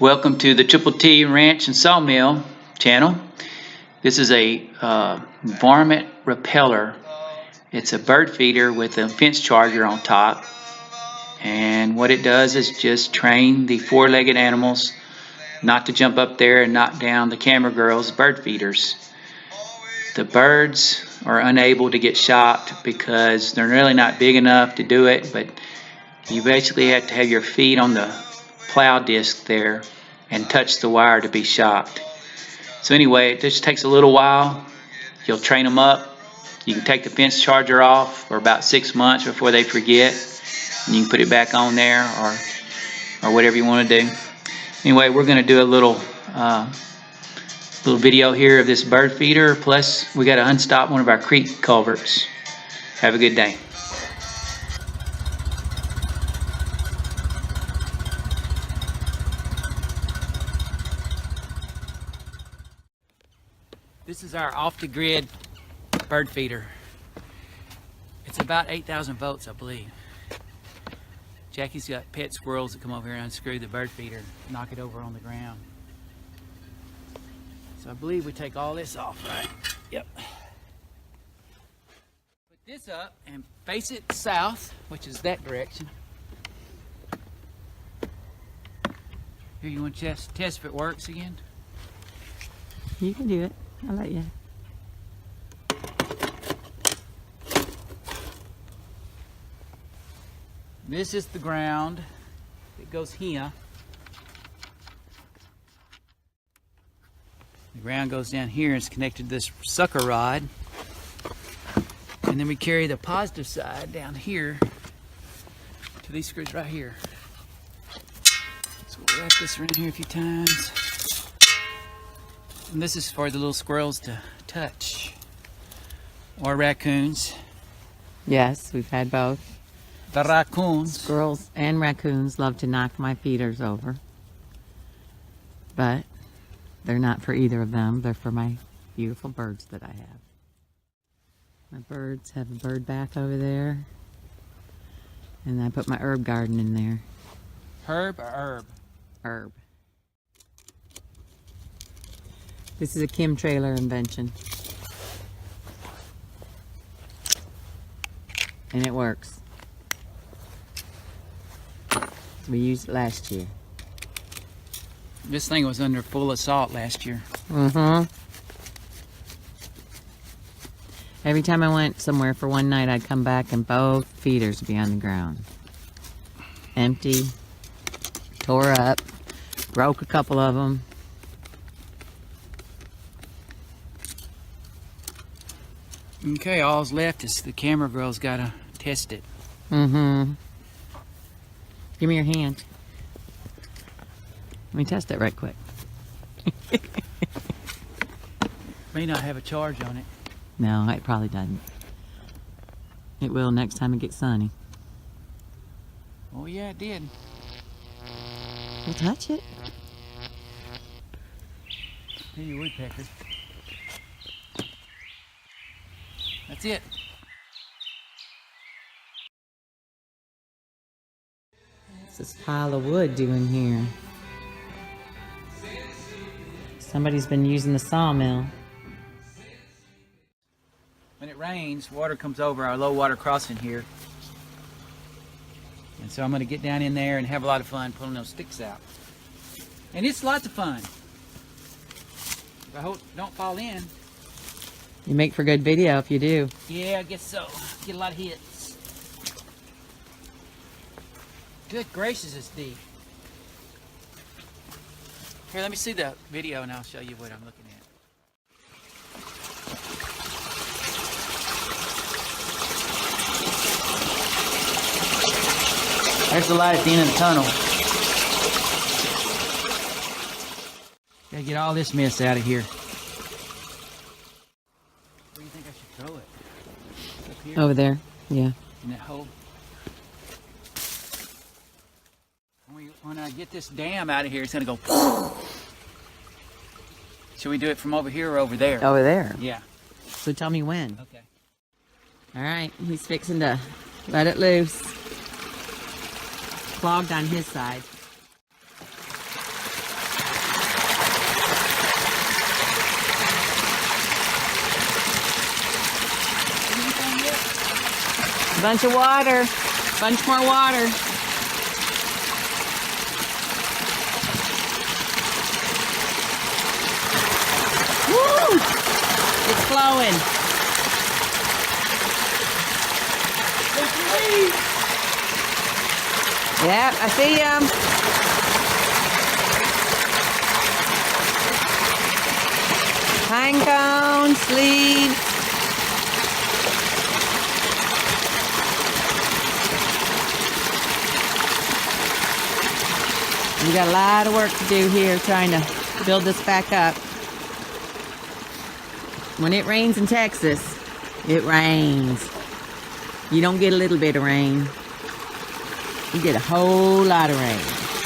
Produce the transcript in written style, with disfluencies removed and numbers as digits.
Welcome to the Triple T Ranch and Sawmill channel. This is a varmint repeller. It's a bird feeder with a fence charger on top. And what it does is just train the four-legged animals not to jump up there and knock down the camera girl's bird feeders. The birds are unable to get shocked because they're really not big enough to do it, but you basically have to have your feet on the plow disc there and touch the wire to be shocked. So anyway, it just takes a little while. You'll train them up. You can take the fence charger off for about 6 months before they forget, and you can put it back on there or whatever you want to do. Anyway, we're going to do a little video here of this bird feeder, plus we got to unstop one of our creek culverts. Have a good day. This is our off-the-grid bird feeder. It's about 8,000 volts, I believe. Jackie's got pet squirrels that come over here and unscrew the bird feeder, knock it over on the ground. So I believe we take all this off, right? Yep. Put this up and face it south, which is that direction. Here, you want to test if it works again? You can do it. I'll let you. This is the ground. It goes here. The ground goes down here and it's connected to this sucker rod. And then we carry the positive side down here to these screws right here. So we'll wrap this around here a few times. And this is for the little squirrels to touch. Or raccoons. Yes, we've had both. The raccoons. Squirrels and raccoons love to knock my feeders over. But they're not for either of them. They're for my beautiful birds that I have. My birds have a bird bath over there. And I put my herb garden in there. Herb or herb? Herb. This is a Kim trailer invention. And it works. We used it last year. This thing was under full assault last year. Mm-hmm. Every time I went somewhere for one night, I'd come back and both feeders would be on the ground. Empty. Tore up. Broke a couple of them. Okay, all's left is the camera girl's gotta test it. Mm-hmm. Give me your hand. Let me test it right quick. May not have a charge on it. No, it probably doesn't. It will next time it gets sunny. Oh yeah, it did. We'll touch it. Hey, you woodpecker. That's it. What's this pile of wood doing here? Somebody's been using the sawmill. When it rains, water comes over our low water crossing here. And so I'm going to get down in there and have a lot of fun pulling those sticks out. And it's lots of fun. I hope don't fall in. You make for good video if you do. Yeah, I guess so. Get a lot of hits. Good gracious, it's deep. Here, let me see the video and I'll show you what I'm looking at. There's the light at the end of the tunnel. Gotta get all this mess out of here. Where do you think I should throw it? Up here? Over there, yeah. In that hole. When I get this dam out of here, it's gonna go. Should we do it from over here or over there? Over there. Yeah. So tell me when. Okay. All right, he's fixing to let it loose. Clogged on his side. Bunch of water. Bunch more water. Woo! It's flowing. Yeah, I see 'em. Pine cones, leaves. We got a lot of work to do here trying to build this back up. When it rains in Texas, it rains. You don't get a little bit of rain. You get a whole lot of rain.